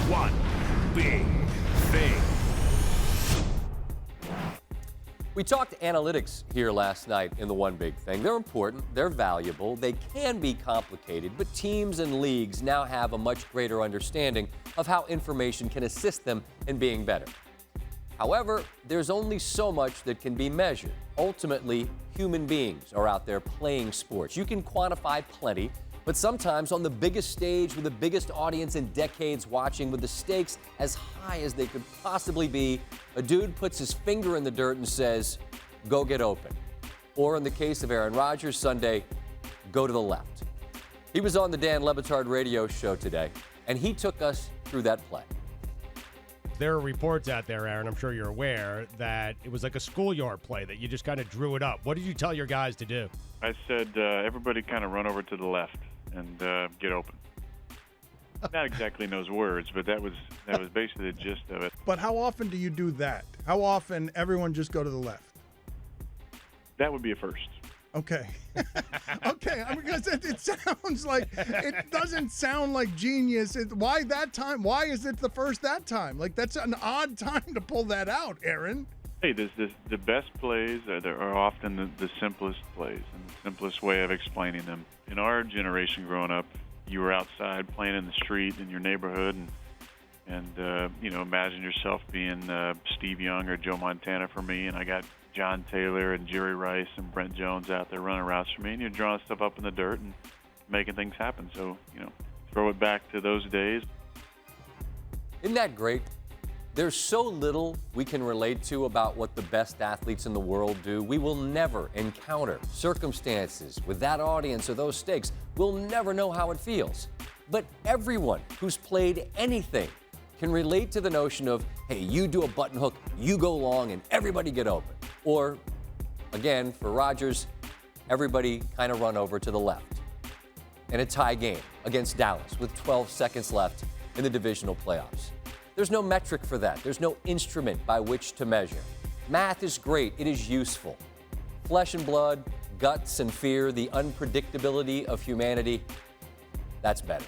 One big thing. We talked analytics here last night in the One Big Thing. They're important, they're valuable, they can be complicated, but teams and leagues now have a much greater understanding of how information can assist them in being better. However, there's only so much that can be measured. Ultimately, human beings are out there playing sports. You can quantify plenty, but sometimes on the biggest stage with the biggest audience in decades watching, with the stakes as high as they could possibly be, a dude puts his finger in the dirt and says, go get open. Or in the case of Aaron Rodgers Sunday, go to the left. He was on the Dan Le Batard radio show today, and he took us through that play. There are reports out there, Aaron, I'm sure you're aware, that it was like a schoolyard play, that you just kind of drew it up. What did you tell your guys to do? I said, everybody kind of run over to the left and get open. Not exactly in those words, but that was basically the gist of it. But how often do you do that? How often everyone just go to the left? That would be a first. Okay. Okay. I mean, because it sounds like, it doesn't sound like genius. Why that time? Why is it the first that time? Like, that's an odd time to pull that out, Aaron. Hey, the best plays are often the simplest plays and the simplest way of explaining them. In our generation growing up, you were outside playing in the street in your neighborhood, and imagine yourself being Steve Young or Joe Montana for me, and I got John Taylor and Jerry Rice and Brent Jones out there running routes for me, and you're drawing stuff up in the dirt and making things happen. So, throw it back to those days. Isn't that great? There's so little we can relate to about what the best athletes in the world do. We will never encounter circumstances with that audience or those stakes. We'll never know how it feels. But everyone who's played anything can relate to the notion of, hey, you do a button hook, you go long, and everybody get open. Or, again, for Rodgers, everybody kind of run over to the left. In a tie game against Dallas with 12 seconds left in the divisional playoffs. There's no metric for that. There's no instrument by which to measure. Math is great. It is useful. Flesh and blood, guts and fear, the unpredictability of humanity, that's better.